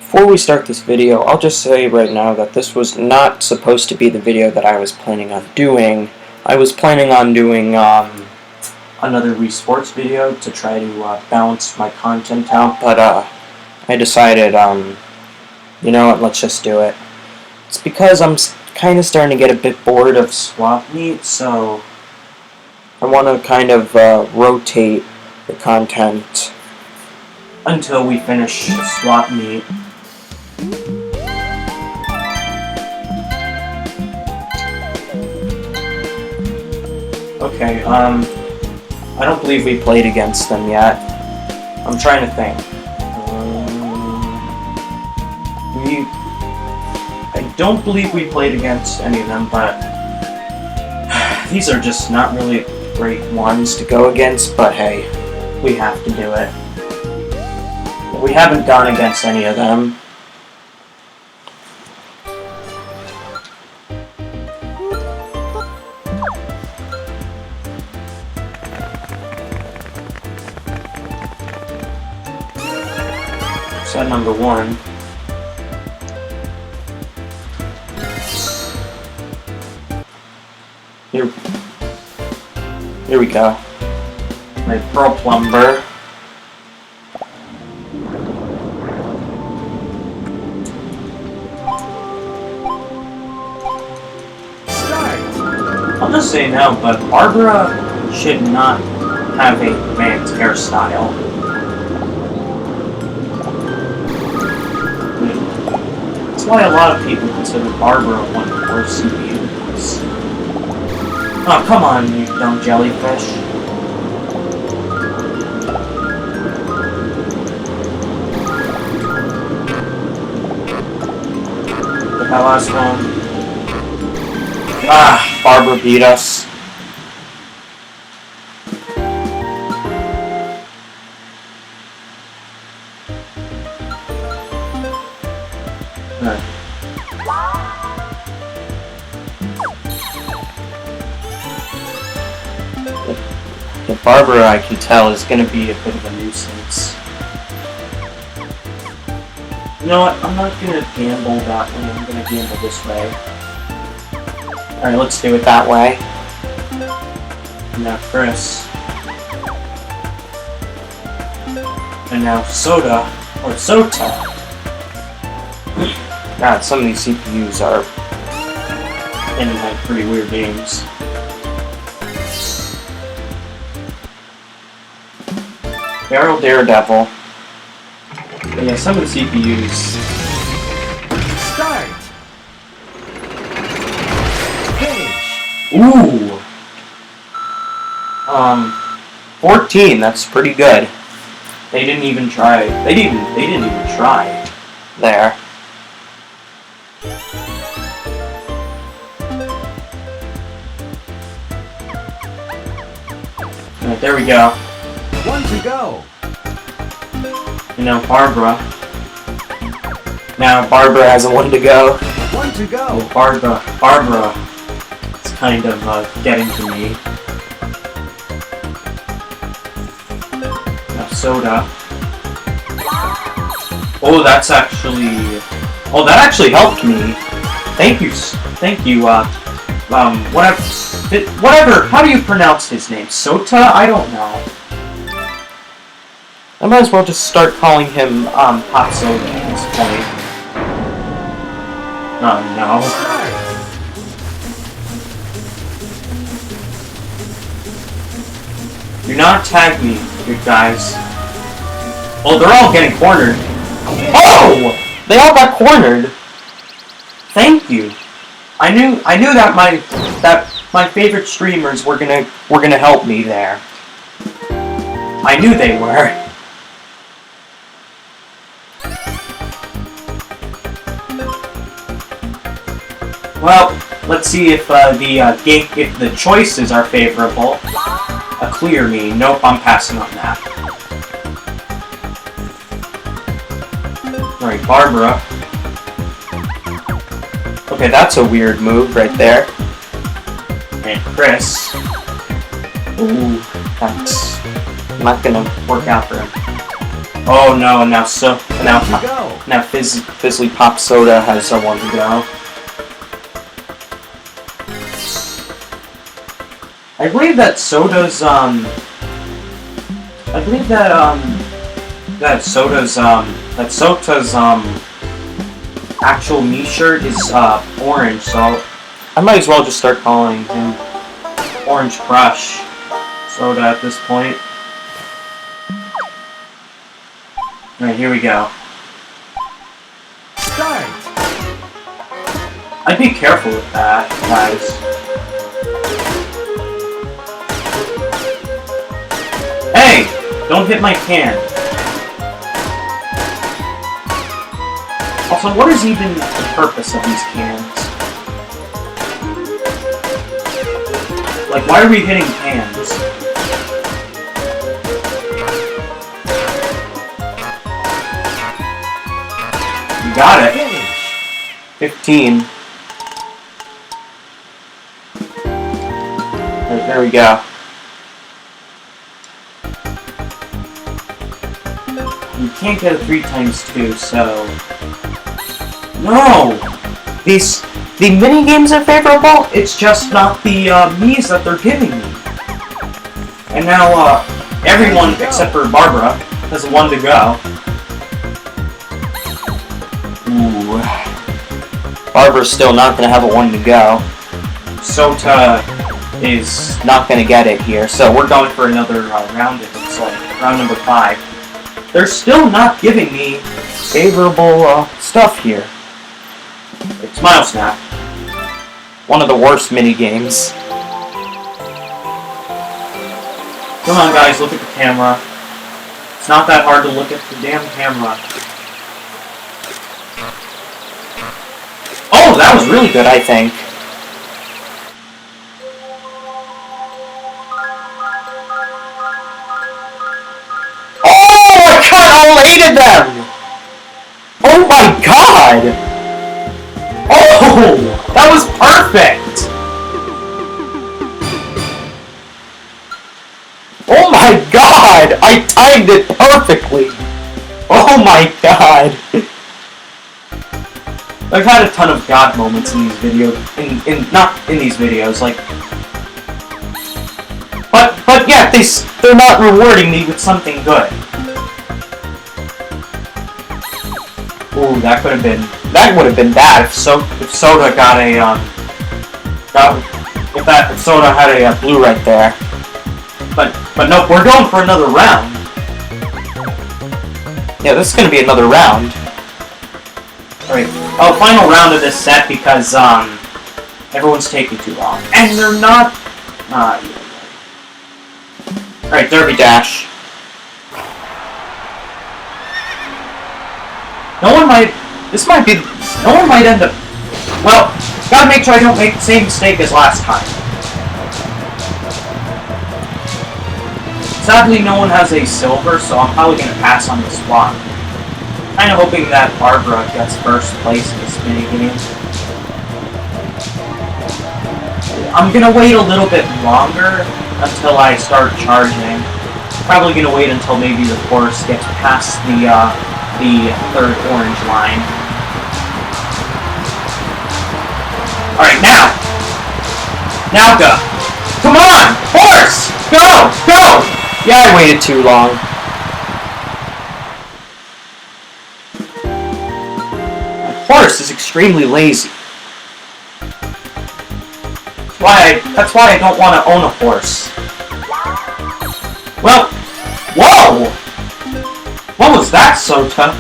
Before we start this video, I'll just say right now that this was not supposed to be the video that I was planning on doing. I was planning on doing another Wii Sports video to try to balance my content out, but I decided, you know what, let's just do it. It's because I'm kind of starting to get a bit bored of swap meet, so I want to kind of rotate the content until we finish swap meet. Okay, I don't believe we played against them yet. I'm trying to think. I don't believe we played against any of them, but these are just not really great ones to go against, but hey, we have to do it. We haven't gone against any of them. Set number 1. Here we go. My Pearl Plumber. I'll just say now, but Barbara should not have a man's hairstyle. That's why a lot of people consider Barbara one of the worst CPUs. Oh, come on, you dumb jellyfish. But that last one. Ah, Barbara beat us. The Barbara, I can tell, is going to be a bit of a nuisance. You know what? I'm not going to gamble that way. I'm going to gamble this way. Alright, let's do it that way. And now Chris. And now Sota. Or Sota. God, some of these CPUs are in like pretty weird games. Barrel Daredevil. But yeah, some of the CPUs. Start! Ooh! 14, that's pretty good. They didn't even try. They didn't even try. There. Alright, there we go. 1 to go. And now Barbara. Now Barbara has a 1 to go. 1 to go. Oh, Barbara is kind of getting to me. Now Sota. Oh, that's actually. Oh, that actually helped me. Thank you. Whatever. How do you pronounce his name? Sota? I don't know. I might as well just start calling him Hot Soda at this point. Oh no. Do not tag me, you guys. Oh, they're all getting cornered. Oh! They all got cornered. Thank you. I knew that my favorite streamers were gonna help me there. I knew they were. Well, let's see if if the choices are favorable. A clear me. Nope, I'm passing on that. Alright, Barbara. Okay, that's a weird move right there. And Chris. Ooh, that's not gonna work out for him. Oh no, and now One to go. now Fizzly Pop Soda has someone to go. I believe that Soda's that Sota's actual me shirt is orange, so I might as well just start calling him Orange Crush Soda at this point. Alright, here we go. Start. I'd be careful with that, guys. Hey! Don't hit my can. Also, what is even the purpose of these cans? Like, why are we hitting cans? You got it. Finish. 15. Right, there we go. You can't get a 3 times 2, so... No! The mini games are favorable, it's just not the Mii's that they're giving me. And now, everyone except for Barbara has a 1 to go. Ooh. Barbara's still not gonna have a 1 to go. Sota is not gonna get it here, so we're going for another round, it looks like. Round number 5. They're still not giving me favorable stuff here. It's Smile Snap. One of the worst mini games. Come on guys, look at the camera. It's not that hard to look at the damn camera. Oh, that was really good, I think. Oh, I cut all 8 of them! Oh my god! Oh, that was perfect! Oh my god! I timed it perfectly! Oh my god! I've had a ton of god moments in these videos, not in these videos, like... But yeah, they're not rewarding me with something good. Ooh, that would have been bad if Sota got a if Sota had a blue right there. But no, we're going for another round. Yeah, this is gonna be another round. Alright. Oh, final round of this set because everyone's taking too long. And they're not Alright, Derby Dash. No one might end up... Well, gotta make sure I don't make the same mistake as last time. Sadly, no one has a silver, so I'm probably gonna pass on this one. Kinda hoping that Barbara gets first place in this minigame. I'm gonna wait a little bit longer until I start charging. Probably gonna wait until maybe the course gets past the 3rd orange line. Alright, now! Now go! Come on! Horse! Go! Go! Yeah, I waited too long. My horse is extremely lazy. That's why I don't want to own a horse. Well, whoa! What was that, Sota?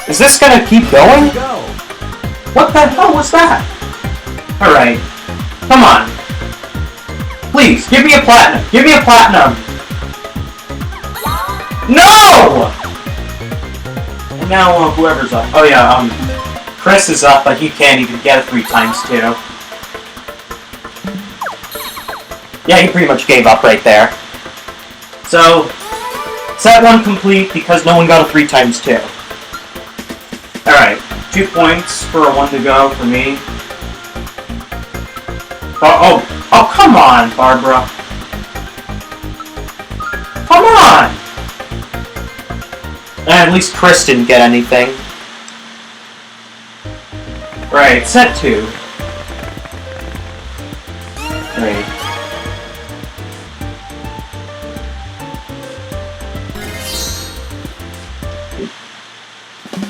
Is this gonna keep going? Go. What the hell was that? Alright. Come on. Please, give me a platinum. Give me a platinum. No! And now, whoever's up. Oh yeah, Chris is up, but he can't even get it 3 times 2. Yeah, he pretty much gave up right there. So, set 1 complete because no one got a 3 times 2. Alright, 2 points for a 1 to go for me. Oh, come on, Barbara. Come on! At least Chris didn't get anything. Right, set 2. Right.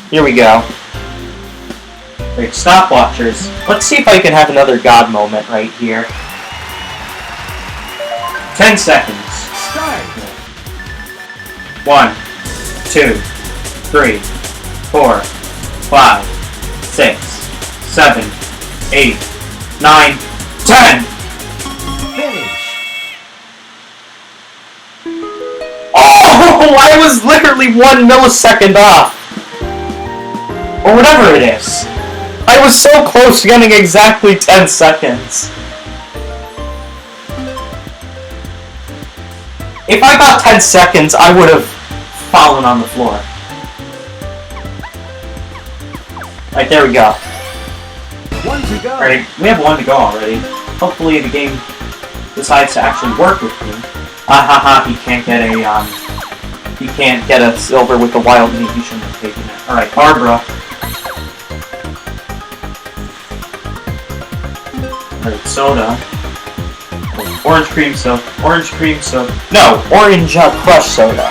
Here we go. Right, stopwatchers. Let's see if I can have another God moment right here. 10 seconds. Start. 1, 2, 3, 4, 5, 6, 7, 8, 9, 10! Finish. Oh! I was literally 1 millisecond off! Or whatever it is. I was so close to getting exactly 10 seconds. If I got 10 seconds, I would have fallen on the floor. Right, there we go. 1 to go. Alright, we have 1 to go already. Hopefully the game decides to actually work with me. Haha, he can't get a silver with the wild meat, he shouldn't have taken it. Alright, Barbara. Alright, Sota. Orange cream soda. Orange cream soda. No, orange crush soda.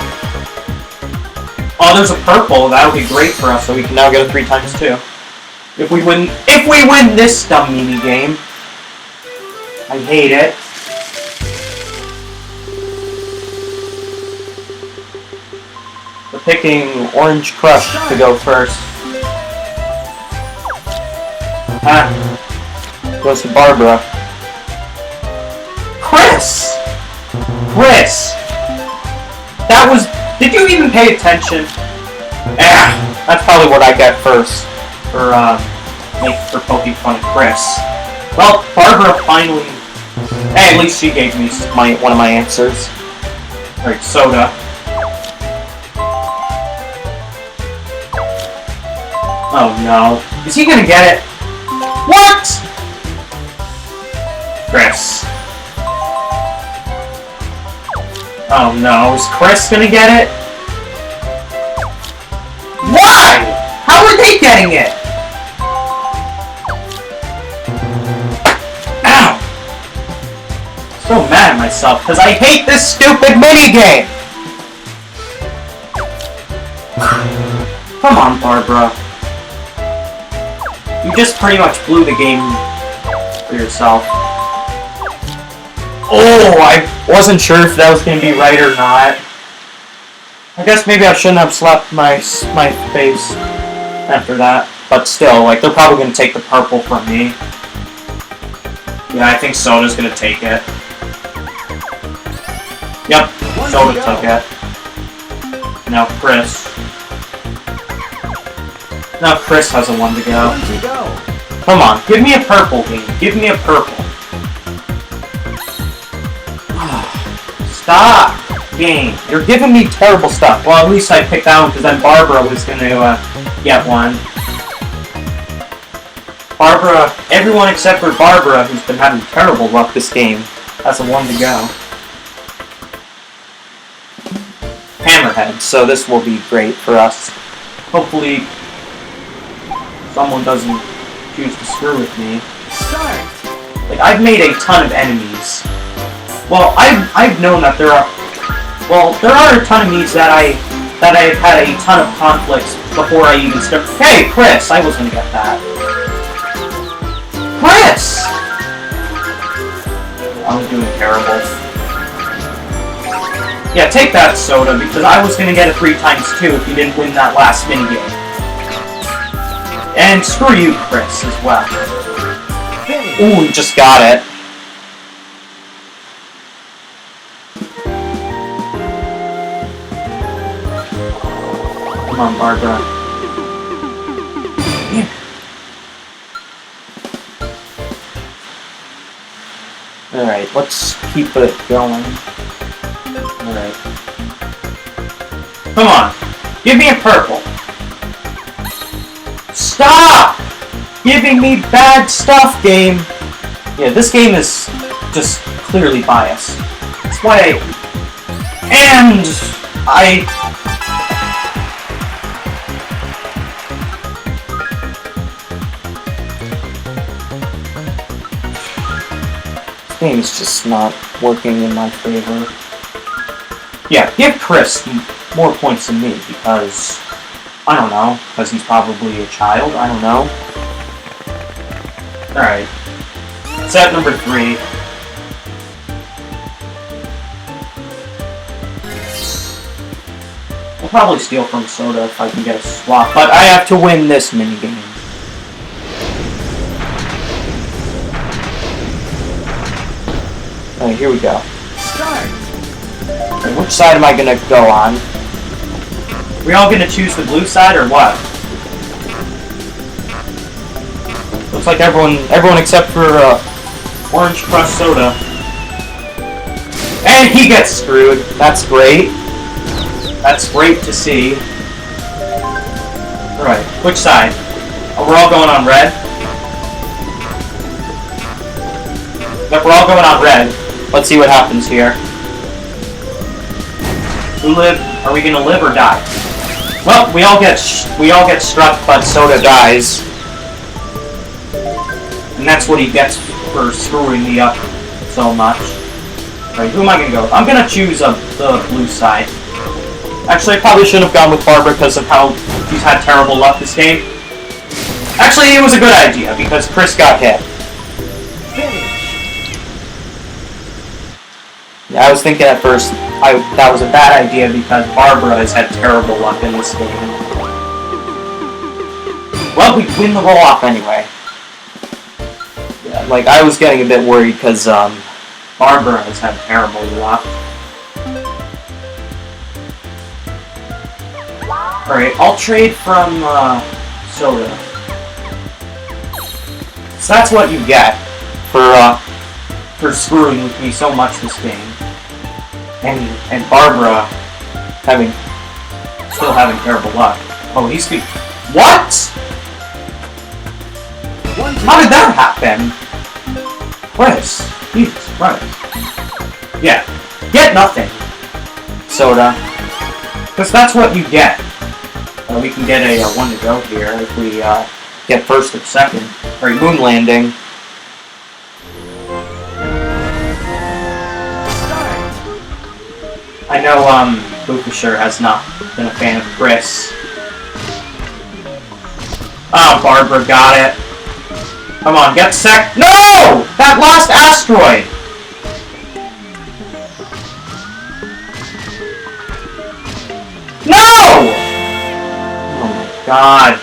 Oh, there's a purple. That would be great for us, so we can now get a 3 times 2. If we win this dumb mini game. I hate it. We're picking orange crush to go first. Goes to Barbara. Chris! That was... Did you even pay attention? That's probably what I get first. For poking fun at Chris. Well, Barbara finally... Hey, at least she gave me one of my answers. Alright, Sota. Oh no. Is he gonna get it? What?! Chris. Oh no, is Chris gonna get it? Why? How are they getting it? Ow! I'm so mad at myself because I hate this stupid minigame! Come on, Barbara. You just pretty much blew the game for yourself. Oh, I wasn't sure if that was going to be right or not. I guess maybe I shouldn't have slapped my face after that. But still, like, they're probably going to take the purple from me. Yeah, I think Soda's going to take it. Yep, Soda took it. Now Chris. Now Chris has a 1 to go. 1 to go. Come on, give me a purple game. Give me a purple. Stop! Game. You're giving me terrible stuff. Well, at least I picked that one because then Barbara was going to get 1. Barbara, everyone except for Barbara, who's been having terrible luck this game, has a 1 to go. Hammerhead, so this will be great for us. Hopefully, someone doesn't choose to screw with me. Start. Like, I've made a ton of enemies. Well, I've known that there are a ton of enemies that I've had a ton of conflicts before I even start. Hey, Chris, I was gonna get that. Chris! I'm doing terrible. Yeah, take that, Sota, because I was gonna get a 3 times 2 if you didn't win that last minigame. And screw you, Chris, as well. Ooh, you just got it. Come on, Barbara. Yeah. Alright, let's keep it going. Alright. Come on! Give me a purple! Stop! Giving me bad stuff, game! Yeah, this game is just clearly biased. That's why game is just not working in my favor. Yeah, give Chris more points than me, because, I don't know, because he's probably a child, I don't know. Alright. Set number 3. I'll probably steal from Sota if I can get a swap, but I have to win this minigame. Alright, here we go. Start. Okay, which side am I gonna go on? We all gonna choose the blue side or what? Looks like everyone except for Orange Crush Soda. And he gets screwed. That's great. That's great to see. Alright, which side? Oh, we're all going on red? Yep, we're all going on red. Let's see what happens here. Who live? Are we gonna live or die? Well, we all get struck, but Sota dies. And that's what he gets for screwing me up so much. Alright, who am I gonna go with? I'm gonna choose the blue side. Actually, I probably shouldn't have gone with Barbara because of how she's had terrible luck this game. Actually, it was a good idea because Chris got hit. Finish. Yeah, I was thinking at first that was a bad idea because Barbara has had terrible luck in this game. Well, we win the roll-off anyway. Yeah, like, I was getting a bit worried because Barbara has had terrible luck. Alright, I'll trade from Sota. So that's what you get for screwing with me so much this game. And Barbara still having terrible luck. Oh, he's what? How did that happen? Chris, Jesus Christ. Yeah, get nothing, Sota. Because that's what you get. We can get a 1 to go here if we get first or second. Alright, moon landing. I know Bukasher has not been a fan of Chris. Oh, Barbara got it. Come on, get sec. No! That last asteroid! No! Oh my god.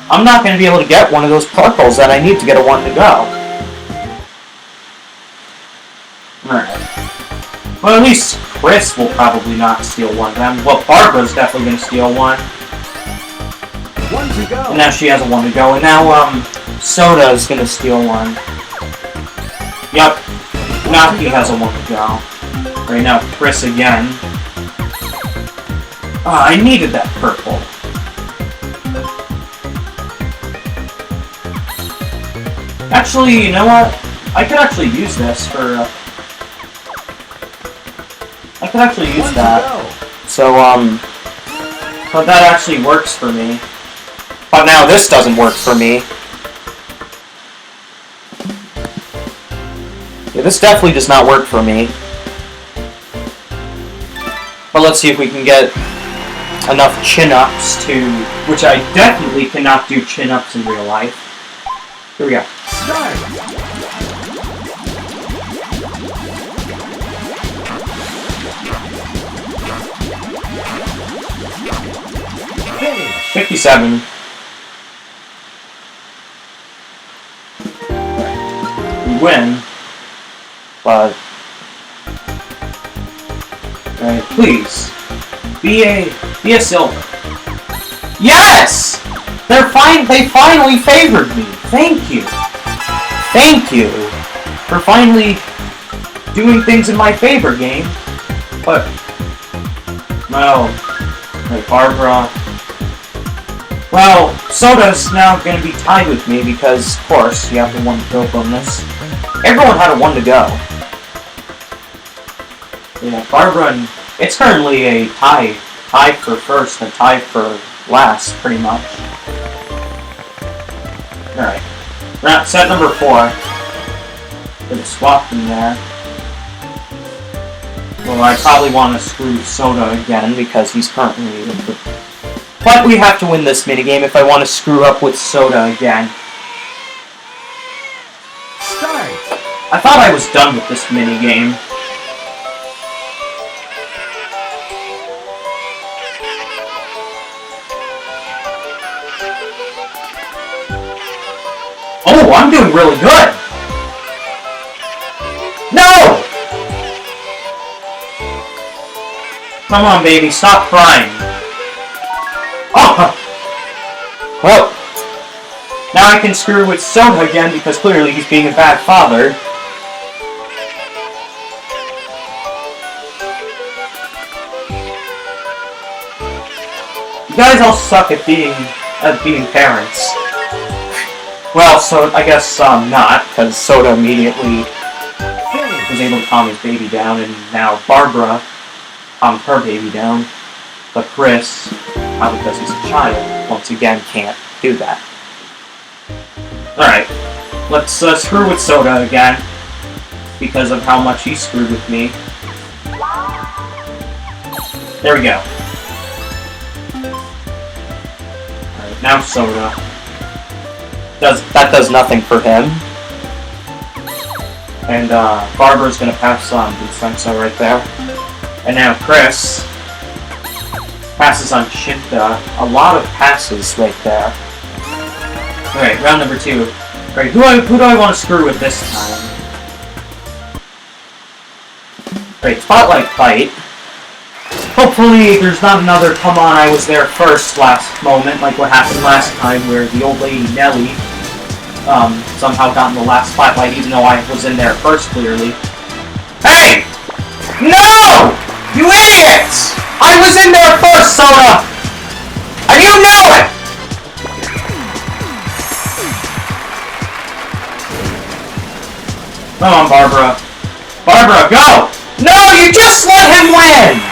I'm not going to be able to get one of those purples that I need to get a 1 to go. Alright. Well, at least Chris will probably not steal 1 of them. Well, Barbara's definitely going to steal 1. 1 to go. And now she has a 1 to go. And now, Sota is going to steal 1. Yep. Now he has a 1 to go. Right now, Chris again. I needed that purple. Actually, you know what? I could actually use this for... I could actually use that. So that actually works for me. But now this doesn't work for me. Yeah, this definitely does not work for me. But let's see if we can get enough chin-ups to... Which I definitely cannot do chin-ups in real life. Here we go. Start. Finish. 57. We win. But... Alright, please. Be a silver. Yes! They finally favored me. Thank you. Thank you for finally doing things in my favor, game. But no, like Barbara. Well, Sota's now going to be tied with me because, of course, you have the 1 to go bonus. Everyone had a 1 to go. Yeah, Barbara and it's currently a tie for first and tie for last, pretty much. Alright. Set number 4. Gonna swap them there. Well, I probably want to screw Sota again because he's currently... But we have to win this minigame if I want to screw up with Sota again. Start! I thought I was done with this minigame. Oh, I'm doing really good! No! Come on, baby, stop crying. Oh! Well, now I can screw with Sota again because clearly he's being a bad father. You guys all suck at being parents. Well, so I guess not, because Sota immediately was able to calm his baby down, and now Barbara calmed her baby down. But Chris, probably because he's a child, once again can't do that. Alright, let's screw with Sota again, because of how much he screwed with me. There we go. Alright, now Sota. That does nothing for him. And Barbara's gonna pass on Vincenzo right there. And now Chris passes on Shinta. A lot of passes right there. Alright, round number 2. Alright, who do I want to screw with this time? Alright, spotlight fight. Hopefully there's not another come on I was there first last moment like what happened last time where the old lady Nelly somehow got in the last spotlight even though I was in there first clearly. Hey! No! You idiots! I was in there first, Sota! And you know it! Come on, Barbara. Barbara, go! No, you just let him win!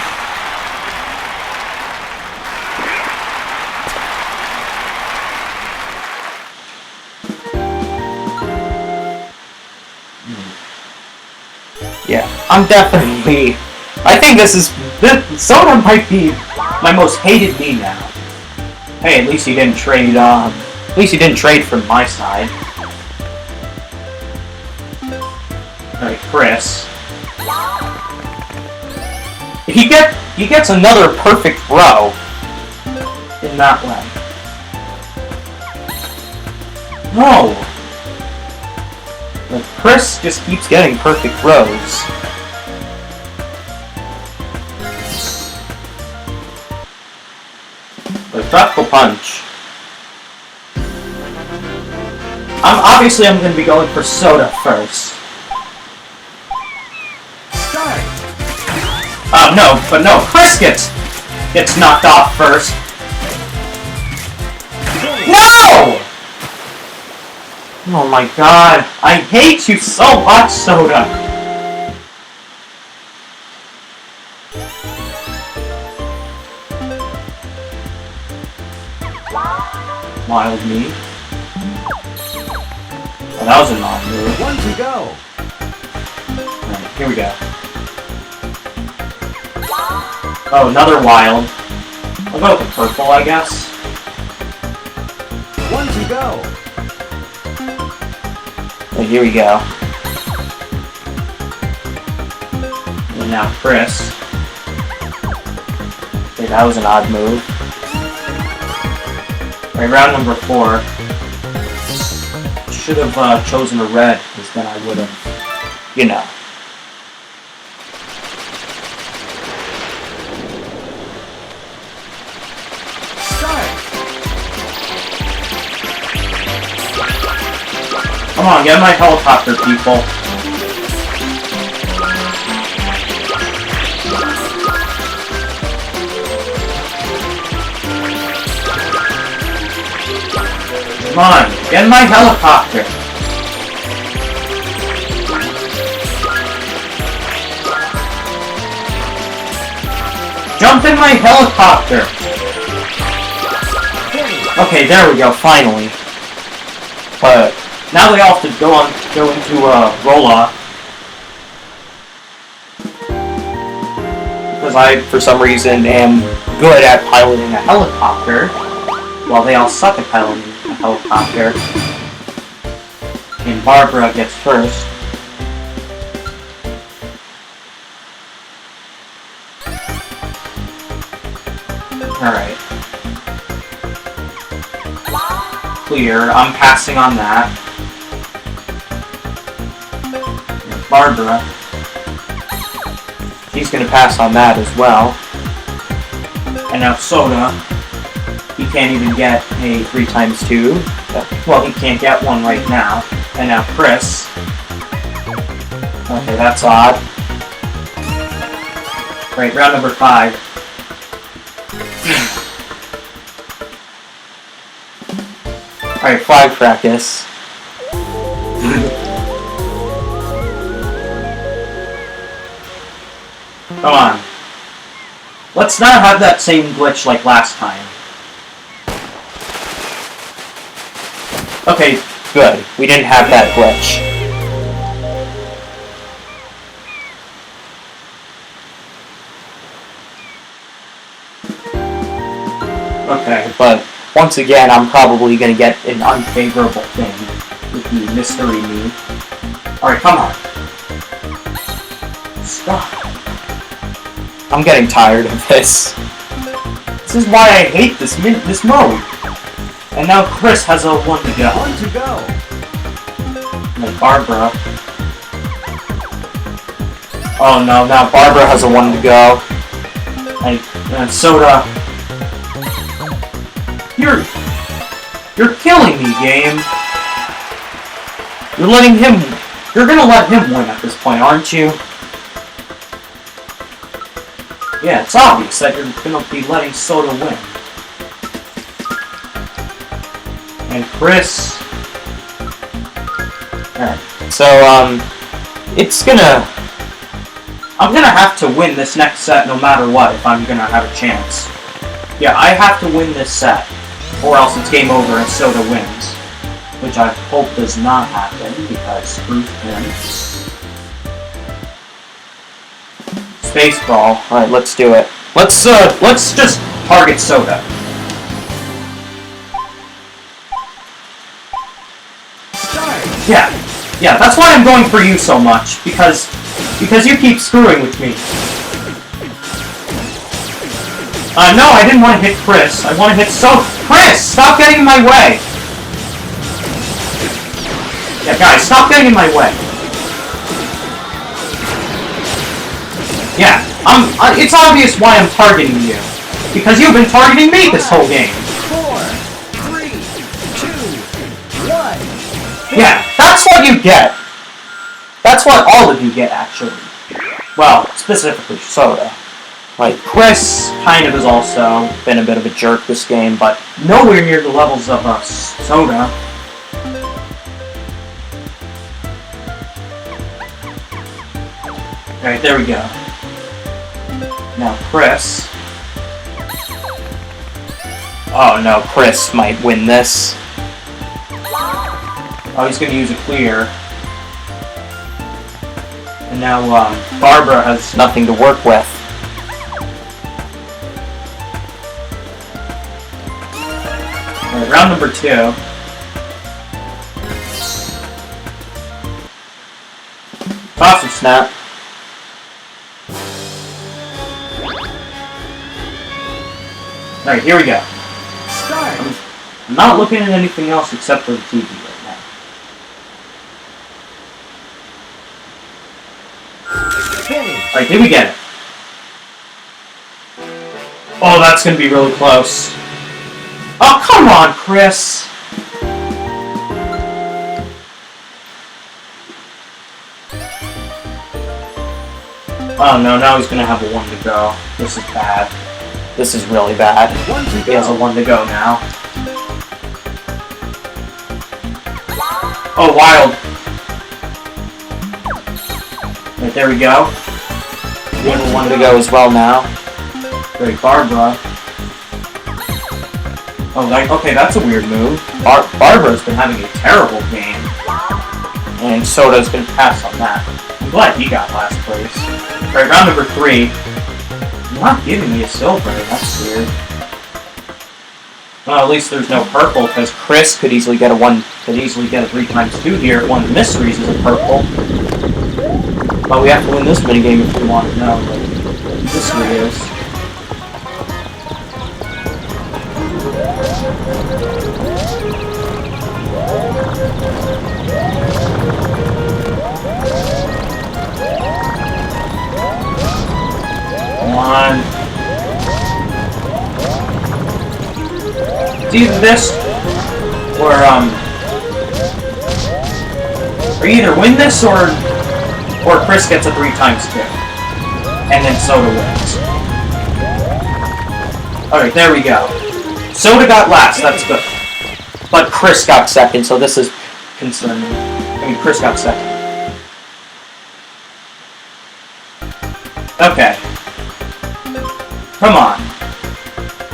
Yeah, I'm definitely... I think Sota might be my most hated me now. Hey, at least he didn't trade, from my side. Alright, Chris. He gets another perfect throw in that way. No! But Chris just keeps getting perfect throws. But tropical punch. Obviously I'm going to be going for Sota first. No, Chris gets knocked off first. No! Oh my god, I hate you so much, Sota! Wild me. Oh, that was an odd move. 1 to go. Alright, here we go. Oh, another wild. I'll go with the purple, I guess. 1 to go. And here we go. And now Chris. Okay, that was an odd move. Alright, round number 4. Should have chosen a red, because then I would have, you know. Come on, get my helicopter, people. Come on, get in my helicopter. Jump in my helicopter. Okay, there we go, finally. But Now they all have to go into roll-off. Because I, for some reason, am good at piloting a helicopter, while they all suck at piloting a helicopter. And Barbara gets first. Alright. Clear. I'm passing on that. And Barbara. She's gonna pass on that as well. And now Sota. He can't even get a 3x2. Well, he can't get one right now. And now Chris. Okay, that's odd. Right, round number 5. Alright, flag practice. Come on. Let's not have that same glitch like last time. Okay, good. We didn't have that glitch. Okay, but once again, I'm probably gonna get an unfavorable thing with the mystery me. Alright, come on. Stop. I'm getting tired of this. This is why I hate this mode. And now Chris has a 1 to go. 1 to go. And then Barbara. Oh no, now Barbara has a 1 to go. And Sota. You're killing me, game. You're gonna let him win at this point, aren't you? Yeah, it's obvious that you're gonna be letting Sota win. And Chris. Alright. So, I'm gonna have to win this next set no matter what if I'm gonna have a chance. Yeah, I have to win this set. Or else it's game over and Sota wins. Which I hope does not happen, because screw him. Spaceball. Alright, let's do it. Let's just target Sota. Yeah, that's why I'm going for you so much, because you keep screwing with me. No, I didn't want to hit Chris. I want to hit Sota. Chris, stop getting in my way! Yeah, guys, stop getting in my way. Yeah, it's obvious why I'm targeting you. Because you've been targeting me this whole game. 4, 3, 2, 1. Yeah, that's what you get. That's what all of you get, actually. Well, specifically Sota. Like, Chris kind of has also been a bit of a jerk this game, but nowhere near the levels of Sota. Alright, there we go. Now Chris. Oh no, Chris might win this. Oh, he's gonna use a clear. And now, Barbara has nothing to work with. Alright, round number 2. Awesome snap. Alright, here we go. Start. I'm not looking at anything else except for the TV right now. Finish. Alright, did we get it? Oh, that's gonna be really close. Oh, come on, Chris! Oh no, now he's gonna have a 1 to go. This is bad. This is really bad. 1 to He has a go. 1 to go now. Oh, wild. Right, there we go. We have a 1 to go as well now. Great, Barbara. Oh, okay, that's a weird move. Barbara's been having a terrible game. And Sota's gonna pass on that. I'm glad he got last place. Alright, round number 3. You're not giving me a silver, that's weird. Well, at least there's no purple, because Chris could easily get a 3 times 2 here if one of the mysteries is a purple. But we have to win this minigame if we want to know what the mystery is. Come on. It's either this, or you either win this, or Chris gets a 3 times 2. And then Sota wins. Alright, there we go. Sota got last, that's good. But Chris got second, so this is concerning. I mean, Chris got second. Okay. Come on.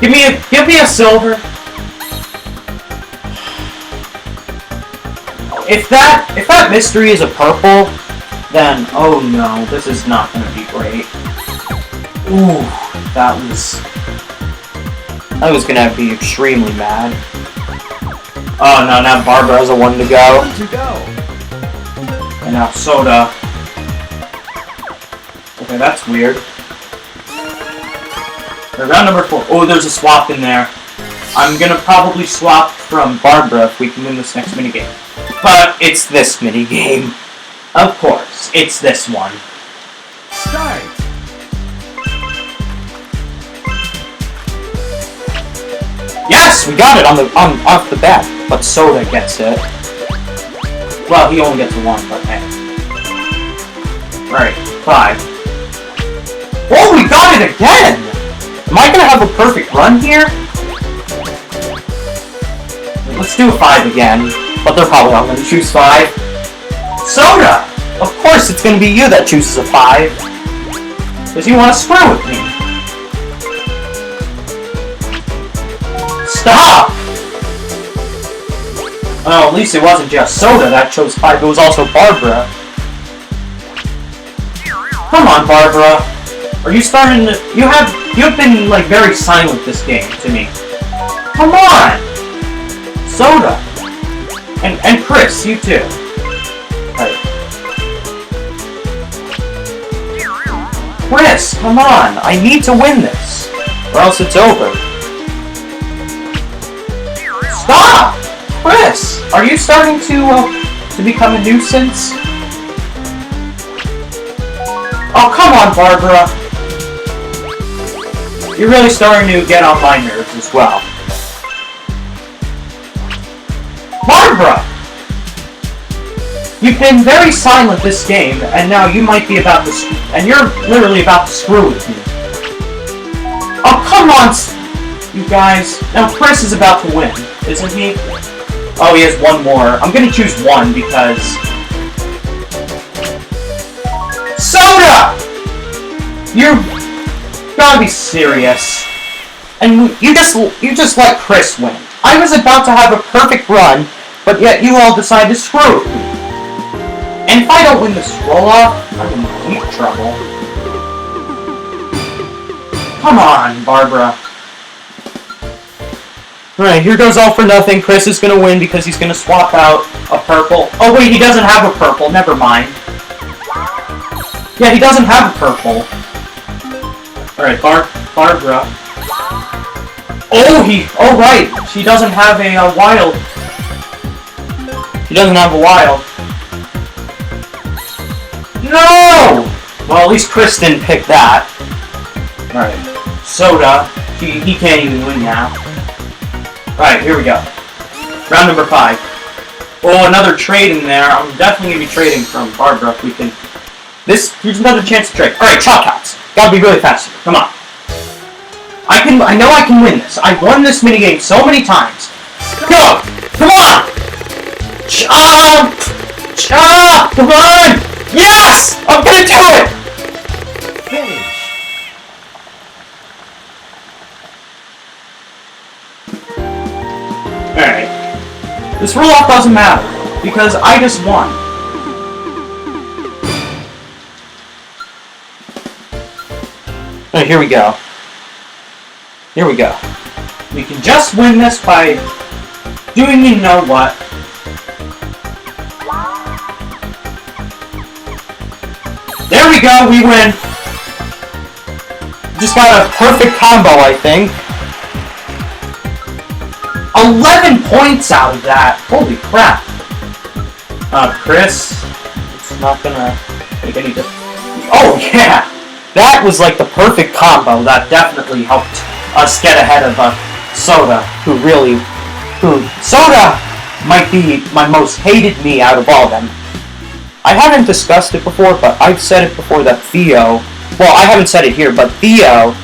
Give me a silver. If that mystery is a purple, then oh no, this is not gonna be great. Ooh, that was gonna be extremely mad. Oh no, now Barbara has a 1 to go. And now Sota. Okay, that's weird. Round number 4. Oh, there's a swap in there. I'm gonna probably swap from Barbara if we can win this next minigame. But it's this minigame. Of course, it's this one. Start. Yes, we got it off the bat. But Sota gets it. Well, he only gets a 1, but hey. Right, 5. Oh, we got it again! Am I gonna have a perfect run here? Let's do a 5 again. But they're probably all gonna choose 5. Sota! Of course it's gonna be you that chooses a 5. Because you wanna screw with me. Stop! Oh, at least it wasn't just Sota that chose 5, it was also Barbara. Come on, Barbara. Are you starting to... You've been, like, very silent this game to me. Come on! Sota! And Chris, you too. Right. Chris, come on! I need to win this! Or else it's over. Stop! Chris! Are you starting to become a nuisance? Oh, come on, Barbara! You're really starting to get on my nerves as well. Barbara! You've been very silent this game, and now you might be about to... And you're literally about to screw with me. Oh, come on, you guys. Now, Chris is about to win, isn't he? Oh, he has 1 more. I'm gonna choose 1 because... Sota! You're... gotta be serious. And you just let Chris win. I was about to have a perfect run, but yet you all decide to screw with me. And if I don't win the roll-off, I'm in deep trouble. Come on, Barbara. Alright, here goes all for nothing. Chris is gonna win because he's gonna swap out a purple. Oh wait, he doesn't have a purple. Never mind. Yeah, he doesn't have a purple. Alright, Barbara. Oh right, she doesn't have a wild. She doesn't have a wild. No! Well, at least Chris didn't pick that. Alright, Sota, he can't even win now. Alright, here we go. Round number 5. Oh, another trade in there. I'm definitely going to be trading from Barbara if we can... Here's another chance to trade. Alright, Chalk House. Gotta be really fast here. Come on. I know I can win this. I've won this minigame so many times. Go! Come on! Chomp! Chomp! Come on! Yes! I'm gonna do it! Finish. Alright. This roll-off doesn't matter, because I just won. So here we go. Here we go. We can just win this by doing you know what. There we go, we win. Just got a perfect combo, I think. 11 points out of that. Holy crap. Chris, it's not gonna make any difference. Oh, yeah. That was like the perfect combo. That definitely helped us get ahead of Sota, Sota might be my most hated me out of all of them. I haven't discussed it before, but I've said it before that Theo, well, I haven't said it here, but Theo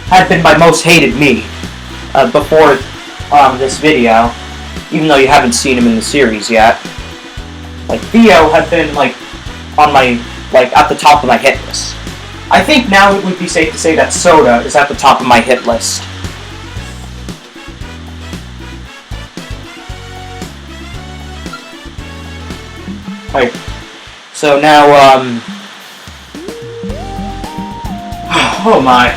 had been my most hated me before this video, even though you haven't seen him in the series yet. Like, Theo had been, like, on my, like, at the top of my hit list. I think now it would be safe to say that Sota is at the top of my hit list. Right. So now, oh my,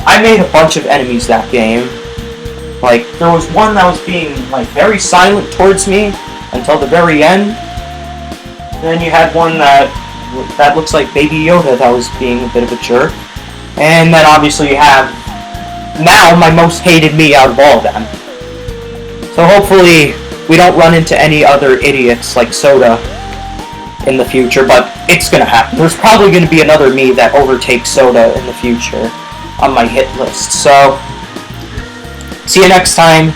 I made a bunch of enemies that game. Like, there was one that was being, like, very silent towards me until the very end. And then you had one that looks like Baby Yoda that was being a bit of a jerk. And then obviously you have now my most hated me out of all of them. So hopefully we don't run into any other idiots like Sota in the future, but it's gonna happen. There's probably gonna be another me that overtakes Sota in the future on my hit list. So see you next time.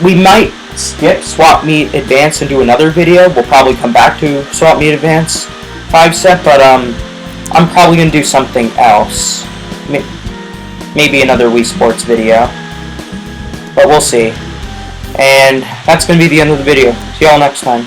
We might skip Swap Meet Advance and do another video. We'll probably come back to Swap Meet Advance 5-set, but I'm probably gonna do something else. Maybe another Wii Sports video, but we'll see. And that's gonna be the end of the video. See y'all next time.